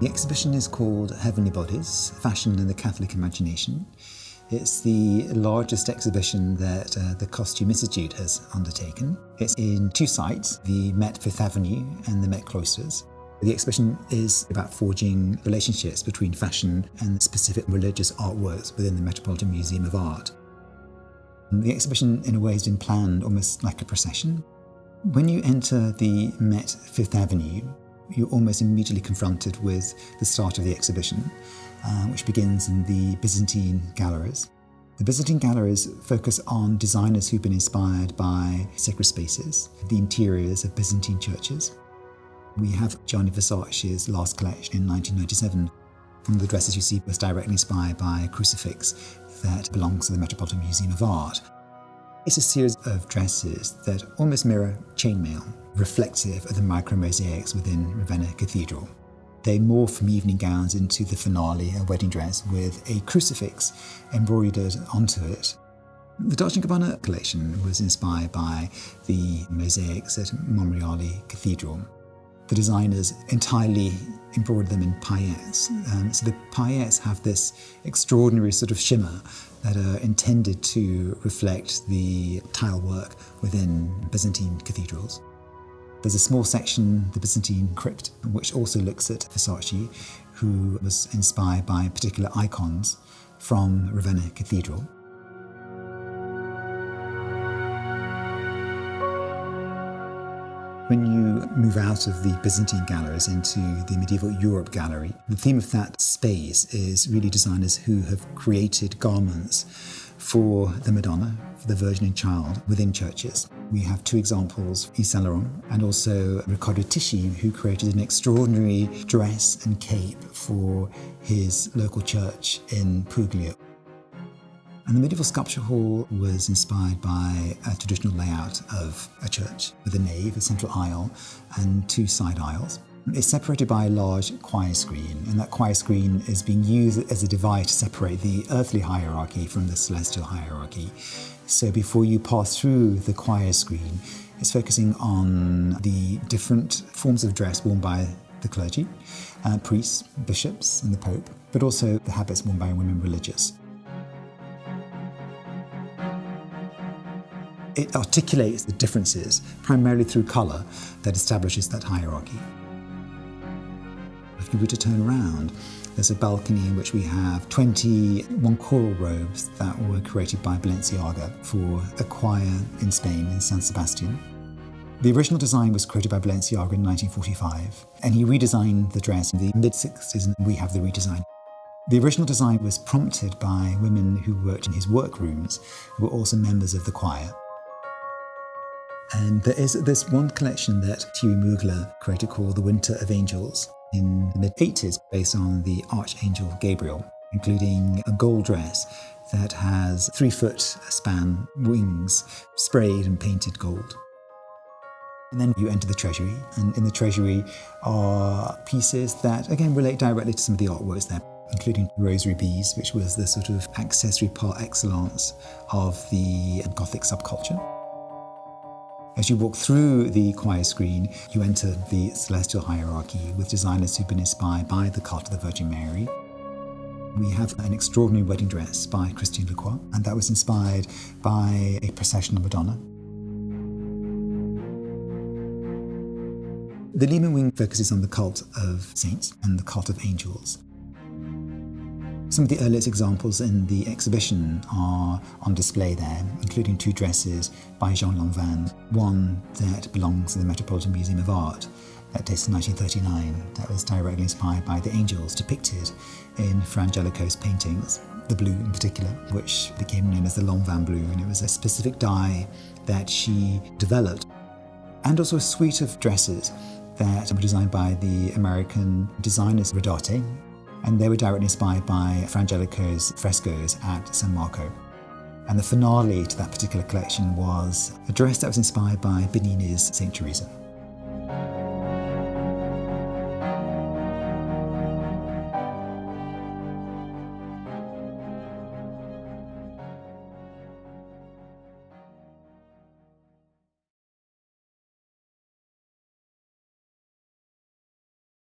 The exhibition is called Heavenly Bodies, Fashion and the Catholic Imagination. It's the largest exhibition that the Costume Institute has undertaken. It's in two sites, the Met Fifth Avenue and the Met Cloisters. The exhibition is about forging relationships between fashion and specific religious artworks within the Metropolitan Museum of Art. The exhibition, in a way, has been planned almost like a procession. When you enter the Met Fifth Avenue, you're almost immediately confronted with the start of the exhibition, which begins in the Byzantine galleries. The Byzantine galleries focus on designers who've been inspired by sacred spaces, the interiors of Byzantine churches. We have Gianni Versace's last collection in 1997. One of the dresses you see was directly inspired by a crucifix that belongs to the Metropolitan Museum of Art. It's a series of dresses that almost mirror chainmail, reflective of the micro-mosaics within Ravenna Cathedral. They morph from evening gowns into the finale, a wedding dress with a crucifix embroidered onto it. The Dolce & Gabbana collection was inspired by the mosaics at Monreale Cathedral. The designers entirely embroidered them in paillettes. So the paillettes have this extraordinary sort of shimmer that are intended to reflect the tile work within Byzantine cathedrals. There's a small section, the Byzantine crypt, which also looks at Versace, who was inspired by particular icons from Ravenna Cathedral. When you move out of the Byzantine galleries into the Medieval Europe gallery, the theme of that space is really designers who have created garments for the Madonna, for the Virgin and Child within churches. We have two examples, Yves Saint Laurent and also Riccardo Tisci, who created an extraordinary dress and cape for his local church in Puglia. And the medieval sculpture hall was inspired by a traditional layout of a church with a nave, a central aisle, and two side aisles. It's separated by a large choir screen, and that choir screen is being used as a divide to separate the earthly hierarchy from the celestial hierarchy. So before you pass through the choir screen, it's focusing on the different forms of dress worn by the clergy, priests, bishops, and the Pope, but also the habits worn by women religious. It articulates the differences, primarily through colour, that establishes that hierarchy. If you were to turn around, there's a balcony in which we have 21 choral robes that were created by Balenciaga for a choir in Spain, in San Sebastian. The original design was created by Balenciaga in 1945, and he redesigned the dress in the mid-60s, and we have the redesign. The original design was prompted by women who worked in his workrooms, who were also members of the choir. And there is this one collection that Thierry Mugler created called The Winter of Angels in the mid-80s, based on the Archangel Gabriel, including a gold dress that has 3-foot span wings sprayed and painted gold. And then you enter the treasury, and in the treasury are pieces that, again, relate directly to some of the artworks there, including rosary beads, which was the sort of accessory par excellence of the Gothic subculture. As you walk through the choir screen, you enter the celestial hierarchy with designers who've been inspired by the cult of the Virgin Mary. We have an extraordinary wedding dress by Christian Lacroix, and that was inspired by a processional Madonna. The Lehman wing focuses on the cult of saints and the cult of angels. Some of the earliest examples in the exhibition are on display there, including two dresses by Jean Lanvin, one that belongs to the Metropolitan Museum of Art that dates from 1939, that was directly inspired by the angels depicted in Fra Angelico's paintings, the blue in particular, which became known as the Lanvin blue, and it was a specific dye that she developed, and also a suite of dresses that were designed by the American designers Rodarte, and they were directly inspired by Fra Angelico's frescoes at San Marco. And the finale to that particular collection was a dress that was inspired by Bernini's St. Teresa.